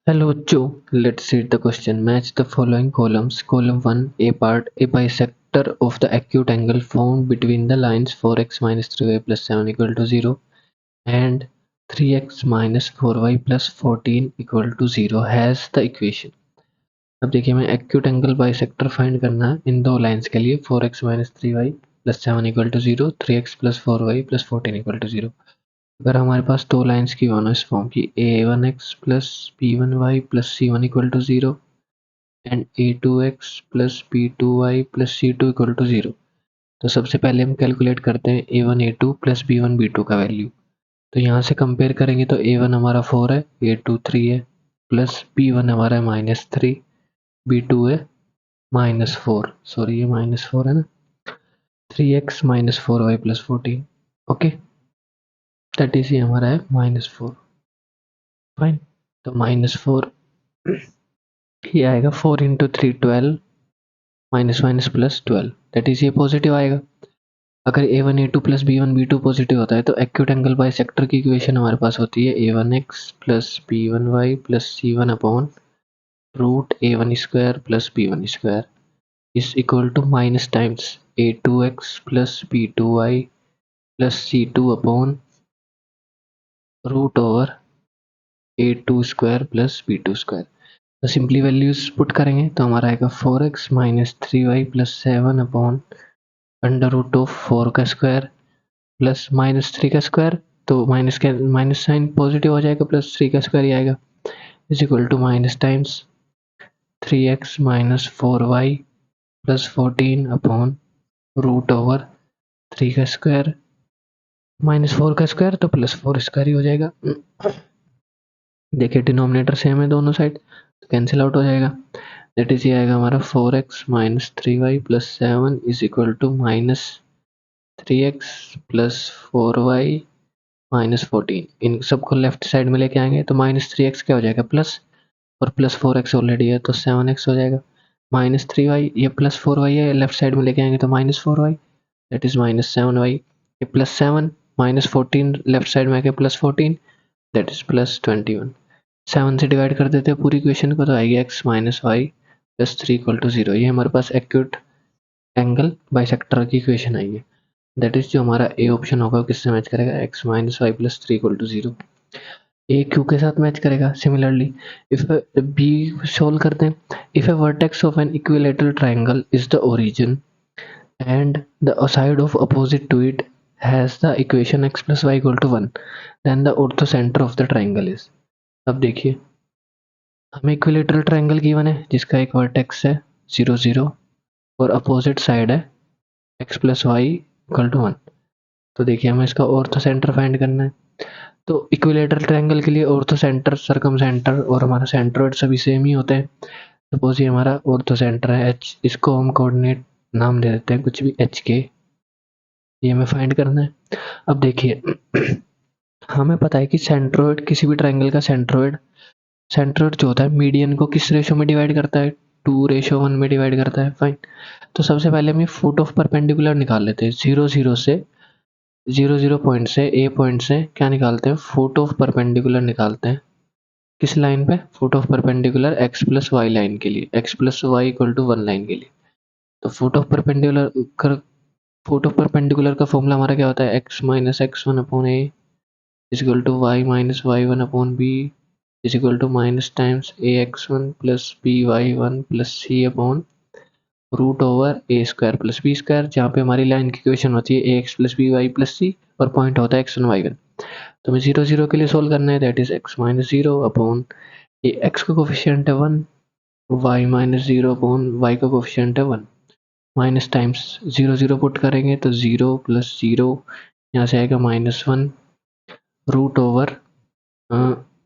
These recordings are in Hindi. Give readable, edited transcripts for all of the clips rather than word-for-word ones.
Hello Joe, let's read the question. Match the following columns. Column 1, A part, a bisector of the acute angle formed between the lines 4x minus 3y plus 7 equal to 0 and 3x minus 4y plus 14 equal to 0 has the equation. अब देखिए हमें एक्यूट एंगल बाइसेक्टर फाइंड करना है इन दो लाइंस के लिए 4x minus 3y plus 7 equal to 0, 3x plus 4y plus 14 equal to 0। अगर हमारे पास दो लाइंस की वन इस फॉर्म की a1x plus b1y plus c1 equal to 0 and a2x plus b2y plus c2 equal to 0, तो सबसे पहले हम कैलकुलेट करते हैं a1 a2 plus b1 b2 का वैल्यू। तो यहाँ से कंपेयर करेंगे तो a1 हमारा 4 है, a2 3 है, प्लस b1 हमारा है -3, b2 है -4, सॉरी ये -4 है ना, 3x minus 4y plus 14। Okay, that is ये हमारा है -4। फाइन, तो -4 ये आएगा 4 into 3 12 minus minus plus 12, that is ये पॉजिटिव आएगा। अगर a1 a2 plus b1 b2 positive होता है तो एक्यूट एंगल बाइसेक्टर की इक्वेशन हमारे पास होती है a1x plus b1y plus c1 upon root a1 square plus b1 square is equal to minus times a2x plus b2y plus c2 upon root over a2 square plus b2 square. तो सिंपली वैल्यूज पुट करेंगे तो हमारा आएगा 4x minus 3y plus 7 upon under root of 4 का स्क्वायर प्लस -3 का स्क्वायर, तो माइनस के माइनस साइन पॉजिटिव हो जाएगा, प्लस 3 का स्क्वायर ही आएगा, is equal to minus times 3x minus 4y plus 14 upon root over 3 का स्क्वायर माइनस 4 का स्क्वायर, तो प्लस 4 स्क्वायर ही हो जाएगा। देखिए डिनोमिनेटर सेम है दोनों साइड, तो कैंसिल आउट हो जाएगा। दैट इज ये आएगा हमारा 4x minus 3y plus 7 is equal to minus 3x plus 4y minus 14। इन सबको लेफ्ट साइड में लेके आएंगे तो -3x क्या हो जाएगा प्लस, और प्लस 4x ऑलरेडी है तो 7x हो जाएगा, -3y ये प्लस 4y है, लेफ्ट साइड में लेके आएंगे तो -4y दैट इज -7y, ये प्लस 7 -14 लेफ्ट साइड में आके प्लस 14 दैट इज प्लस 21। 7 से डिवाइड कर देते हैं पूरी इक्वेशन को तो आएगी x minus Y plus 3 equal to 0। ये हमारे पास एक्यूट एंगल बाइसेक्टर की इक्वेशन आई है। दैट इज जो हमारा ए ऑप्शन होगा किससे मैच करेगा, x minus Y plus 3 equal to 0। A Q के साथ मैच करेगा। सिमिलरली इफ बी सोल्व करते हैं, if A vertex of an equilateral triangle is the origin and the side of opposite to it has the equation x plus y equal to 1, then the orthocenter of the triangle is। अब देखिए हमें इक्विलेटरल ट्राइंगल गिवन है जिसका एक वर्टेक्स है 0 0 और अपोजिट साइड है x plus Y equal to 1। तो देखिए हमें इसका ऑर्थो सेंटर फाइंड करना है। तो इक्विलेटरल ट्राइंगल के लिए ऑर्थो सेंटर, सरकम सेंटर और हमारा सेंट्रोइड सभी सेम ही होते हैं। सपोज ये हमारा ऑर्थो सेंटर है h, इसको हम कोऑर्डिनेट नाम दे देते हैं कुछ भी h के, ये हमें फाइंड करना है। अब देखिए हमें पता है कि सेंट्रोइड, किसी भी ट्राइंगल का सेंट्रोइड, सेंट्रोइड जो होता है मीडियन को किस रेशो में डिवाइड करता है, 2:1 में डिवाइड करता है। फाइन, तो सबसे पहले हम ये फुट ऑफ परपेंडिकुलर निकाल लेते हैं। 0 0 से 0 0 पॉइंट से ए पॉइंट से क्या निकालते हैं, फुट ऑफ परपेंडिकुलर निकालते हैं। किस लाइन पे, foot of perpendicular X plus Y line के लिए, X plus Y equal to 1 line के लिए। तो फुट ऑफ परपेंडिकुलर का फॉर्मूला हमारा क्या होता है, X minus x1 upon A is equal to Y minus y1 upon B is equal to minus times ax1 plus by1 plus c upon root over A square plus B square, जहाँ पे हमारी लाइन की इक्वेशन होती है ax plus by plus c और पॉइंट होता है x1 y1। तो हमें 0 0 के लिए सोल्व करना है, that is x minus 0 upon ये x का कोफिशिएंट है 1, y माइनस 0 अपॉन y का कोफिशिएंट है 1, माइनस टाइम्स 0 0 पुट करेंगे तो 0 प्लस 0 यहाँ से आएगा -1 रूट ओवर,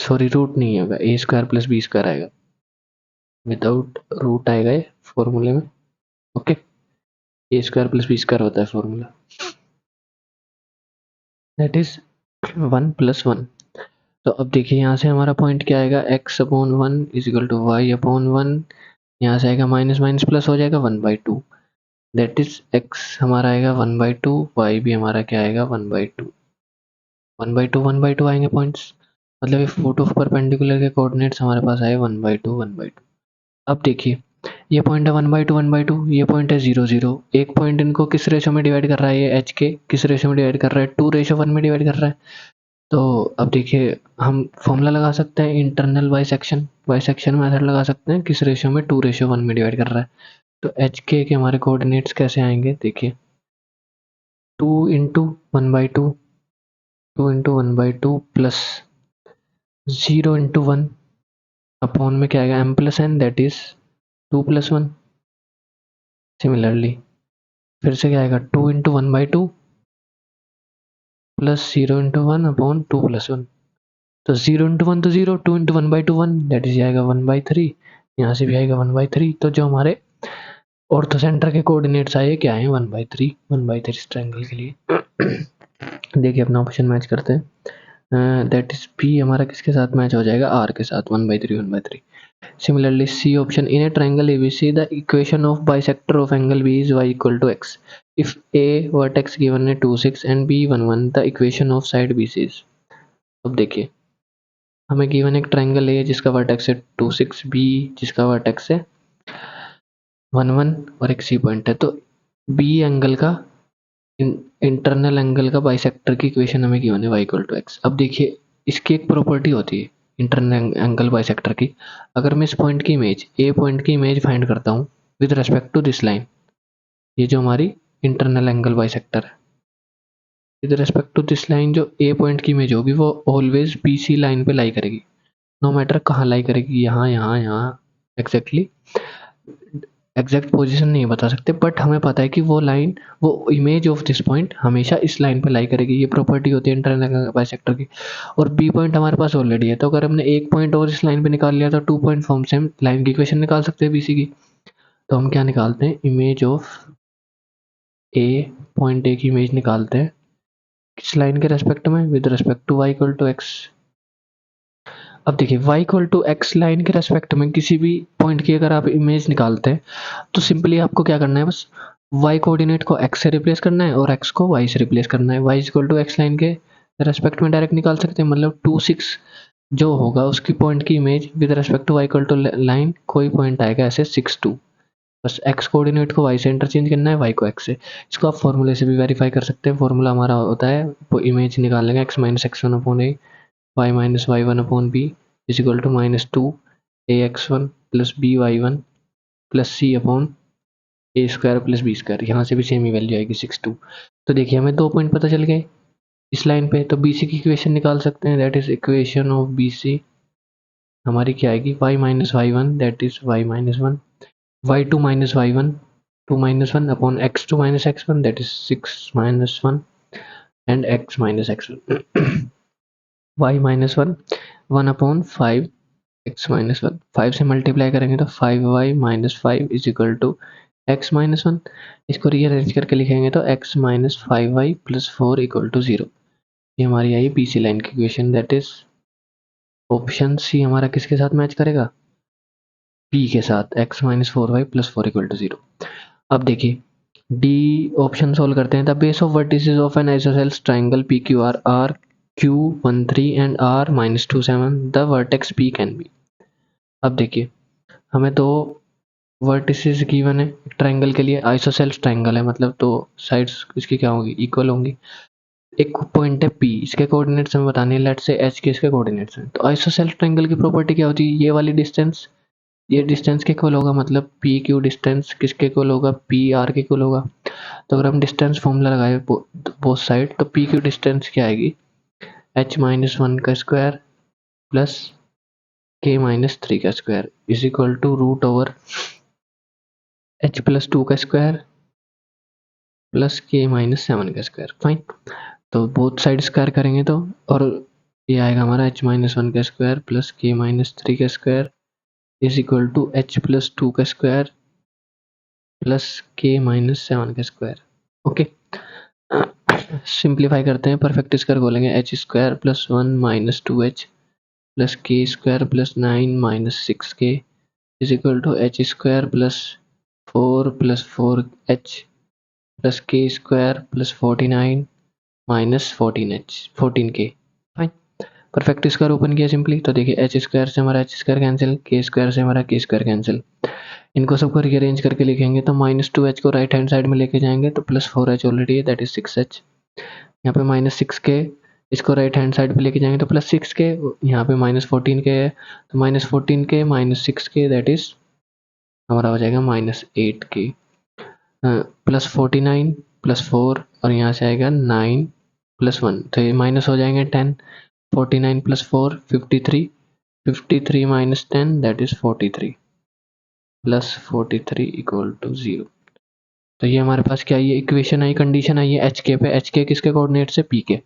सॉरी रूट नहीं होगा, ए स्क्वायर प्लस बी स्क्वायर आएगा, विदाउट रूट आएगा ये फॉर्मूले में। ओके, ए स्क्वायर प्लस बी स्क्वायर होता है फॉर्मूला, दैट इज 1 प्लस 1। तो अब देखिए यहाँ से हमारा पॉइंट क्या आएगा, x upon 1 is equal to Y upon 1, यहाँ से आएगा माइनस माइनस प्लस हो जाएगा 1/2, दैट इज x हमारा आएगा 1/2, y भी हमारा क्या आएगा 1/2, 1/2 1/2 आएंगे पॉइंट्स। मतलब ये फोटो परपेंडिकुलर के कोऑर्डिनेट्स हमारे पास आए 1/2 1/2। अब देखिए ये पॉइंट है 1/2 1/2, ये पॉइंट है 0 0। एक पॉइंट इनको किस रेशो में डिवाइड कर रहा है, ये एच के किस रेशो में डिवाइड कर रहा है, 2:1 में डिवाइड कर रहा है। तो अब देखिए हम फॉर्मूला लगा सकते हैं इंटरनल बाइसेक्शन मेथड लगा सकते हैं, किस रेशो में, 2:1 में डिवाइड कर रहा है। तो एच के हमारे कोऑर्डिनेट्स कैसे आएंगे, देखिए 2 into 1/2, 2 into 1/2 plus 0 into 1 upon में क्या आएगा, m plus N that is 2+1। Similarly फिर से क्या आएगा, 2 इंटू 1/2 प्लस 0 इंटू 1 अपॉन 2+1। तो 0 इंटू 1 तो 0, 2 इंटू 1/2 1, दैट इज आएगा 1/3। यहाँ से भी आएगा 1/3। तो जो हमारे ऑर्थो सेंटर के कोऑर्डिनेट्स आए क्या आए, 1/3 1/3 इस ट्रायंगल के लिए। देखिए अपना ऑप्शन मैच करते हैं, दैट इज पी हमारा किसके साथ मैच हो जाएगा, आर के साथ, 1/3 1/3। Similarly, C option, in a triangle ABC, the equation of bisector of angle B is y equal to x. If A vertex given है 2 6 and B 1 1, the equation of side BC is। अब देखिए हमें गिवन एक ट्रायंगल है जिसका वर्टेक्स है 2 6, B जिसका वर्टेक्स है 1 1 और एक C पॉइंट है। तो B एंगल का इंटरनल एंगल का बाइसेक्टर की इक्वेशन हमें गिवन है y इक्वल टू x। अब देखिए इसकी एक प्रॉपर्टी होती है इंटरनल एंगल बाइसेक्टर की। अगर मैं इस पॉइंट की इमेज, ए पॉइंट की इमेज फाइंड करता हूँ with respect to this line, ये जो हमारी इंटरनल एंगल बाइसेक्टर है, with respect to this line जो ए पॉइंट की इमेज होगी वो ऑलवेज बी सी लाइन पे लाई करेगी, नो मैटर कहाँ लाई करेगी, यहाँ यहाँ यहाँ एग्जैक्टली एग्जैक्ट पोजीशन नहीं बता सकते, बट हमें पता है कि वो लाइन, वो इमेज ऑफ दिस पॉइंट हमेशा इस लाइन पे लाई करेगी। ये प्रॉपर्टी होती है इंटरनल बाइसेक्टर की। और बी पॉइंट हमारे पास ऑलरेडी है, तो अगर हमने एक पॉइंट और इस लाइन पे निकाल लिया तो 2 पॉइंट फॉर्म से हम लाइन की इक्वेशन निकाल सकते हैं बीसी की। तो हम क्या निकालते हैं, image of A, point A की इमेज निकालते हैं किस लाइन के रेस्पेक्ट में, with respect to Y equal to X. अब देखिए y equal to X line के रेस्पेक्ट में किसी भी पॉइंट की अगर आप इमेज निकालते हैं तो सिंपली आपको क्या करना है, बस y कोऑर्डिनेट को x से रिप्लेस करना है और x को y से रिप्लेस करना है। y equal to X line के रेस्पेक्ट में डायरेक्ट निकाल सकते हैं, मतलब 2 6 जो होगा उसकी पॉइंट की image with respect to y equal to line, कोई पॉइंट आएगा ऐसे 6 2, बस x कोऑर्डिनेट को y से इंटरचेंज करना है, y को x से। इसको आप फॉर्मूले से भी वेरीफाई कर सकते हैं। फॉर्मूला हमारा होता है, वो इमेज निकालेंगे x minus x1 upon a, y minus y1 upon b is equal to -2 ax1 plus by1 plus c upon A square plus B square. यहाँ से भी सेम ही वैल्यू आएगी 6 2। तो देखिए हमें 2 पॉइंट पता चल गए इस लाइन पे, तो बी सी की इक्वेशन निकाल सकते हैं, that is equation of B C हमारी क्या आएगी, y minus y1 that is y minus 1, y2 minus y1 2 minus 1 upon x2 minus x1 that is 6 minus 1 and x minus x1 y minus 1 1 upon 5 x minus 1, 5 से मल्टीप्लाई करेंगे तो 5y minus 5 is equal to x minus 1। इसको रीअरेंज करके लिखेंगे तो x minus 5y plus 4 equal to 0। ये हमारी आई बी सी लाइन की equation, that is option C हमारा किसके साथ मैच करेगा, पी के साथ, x minus 4y plus 4 equal to 0। अब देखिए डी ऑप्शन सोल्व करते हैं। The base of vertices of an isosceles triangle P Q R R Q13 and R -27, the vertex P can be. अब देखिए हमें तो वर्टिसेस गिवन है ट्रायंगल के लिए, आइसोसेल्स ट्रायंगल है मतलब तो साइड्स इसकी क्या होंगी, इक्वल होंगी। एक पॉइंट है P, इसके कोऑर्डिनेट्स हमें बताने हैं, लेट्स से H के इसके कोऑर्डिनेट्स हैं। तो आइसोसेल्स ट्रायंगल की प्रॉपर्टी क्या होती है, ये वाली डिस्टेंस ये डिस्टेंस के इक्वल होगा, मतलब पी क्यू डिस्टेंस किसके इक्वल होगा, पी आर के इक्वल होगा। तो अगर हम डिस्टेंस फॉर्मूला लगाए बोथ साइड तो पी क्यू डिस्टेंस क्या आएगी, h माइनस 1 का स्क्वायर प्लस k माइनस 3 का square is equal to root over h plus 2 का स्क्वायर प्लस k माइनस 7 का स्क्वायर। फाइन, तो बोथ साइड स्क्वायर करेंगे तो, और ये आएगा हमारा h माइनस 1 का स्क्वायर प्लस k माइनस 3 का square is equal to h plus 2 का स्क्वायर प्लस k माइनस 7 का स्क्वायर। ओके, सिंप्लीफाई करते हैं, परफेक्ट स्क्वायर बोलेंगे, h square plus 1 minus 2h plus k square plus 9 minus 6k is equal to h square plus 4 plus 4h plus k square plus 49 minus 14k। Fine, perfect square open किया सिंपली, तो देखिए एच स्क्वायर से हमारा H square cancel, K square से हमारा के स्क्वायर कैंसिल। इनको सबको रीअरेंज करके लिखेंगे तो -2h को राइट हैंड साइड में लेके जाएंगे तो +4h ऑलरेडी है, दैट इज 6h। यहाँ पे -6k, इसको राइट हैंड साइड पे लेके जाएंगे तो +6k, यहाँ पे -14k है तो -14k -6k दैट इज हमारा हो जाएगा -8k, +49 +4 और यहाँ से आएगा 9 +1, तो ये माइनस हो जाएंगे 10, 49 + 4 53, 53 - 10 दैट इज 43, +43 = 0। तो ये हमारे पास क्या ये इक्वेशन आई, कंडीशन आई है एच के पे, एच के किसके कोऑर्डिनेट से, पी के।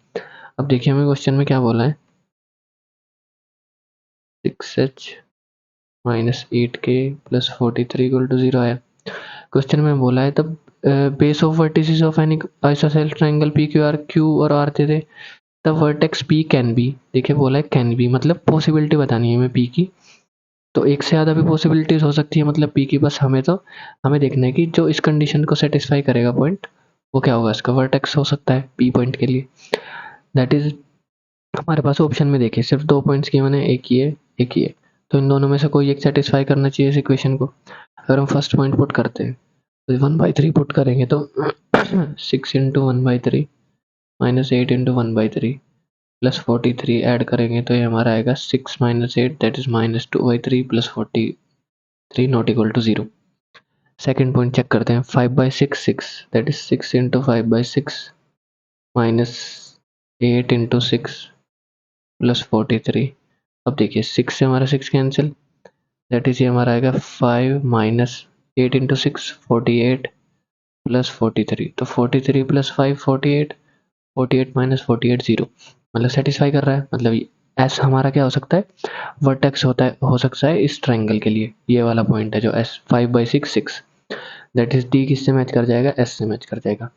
अब देखिए हमें क्वेश्चन में क्या बोला है, 6h -8k +43 = 0 आया। क्वेश्चन में बोला है तब base of vertices of any isosceles triangle P Q are, Q और आर दे दे, तब वर्टेक्स पी कैन बी, देखिए बोला है कैन बी मतलब पॉसिबिलिटी बतानी है हमें पी की, तो एक से ज़्यादा भी पॉसिबिलिटीज हो सकती है मतलब पी की, बस हमें देखना है कि जो इस कंडीशन को सेटिस्फाई करेगा पॉइंट वो क्या होगा, इसका वर्टेक्स हो सकता है पी पॉइंट के लिए। दैट इज हमारे पास ऑप्शन में देखिए सिर्फ 2 पॉइंट्स किए मैंने, एक ये एक ये, तो इन दोनों में से कोई एक सेटिस्फाई करना चाहिए इस इक्वेशन को। अगर हम फर्स्ट पॉइंट पुट करते हैं तो 1/3 पुट करेंगे तो 6 × 1/3 -8 × 1/3 +43 ऐड करेंगे तो ये हमारा आएगा 6 - 8 that is -2/3 +43 not equal to 0। Second point check करते हैं, 5/6 6 दैट इज 6 × 5/6 -8 × 6 +43। अब देखिए 6 से हमारा 6 कैंसिल, दैट इज ये हमारा आएगा 5 - 8 × 6 48 +43, तो 43 + 5 48, 48 - 48 0, मतलब सेटिस्फाई कर रहा है, मतलब एस हमारा क्या हो सकता है, वर्टेक्स होता है, हो सकता है इस ट्रायंगल के लिए, ये वाला पॉइंट है जो एस 5/6 6, दैट इज डी किससे मैच कर जाएगा, एस से मैच कर जाएगा।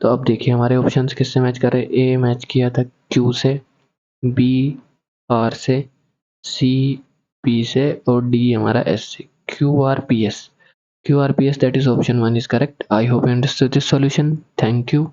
तो अब देखिए हमारे ऑप्शंस किससे मैच कर रहे हैं, ए मैच किया था क्यू से, बी आर से, सी पी से और डी हमारा एस से, Q R P S, that is option 1 is correct. I hope you understood this solution, thank you.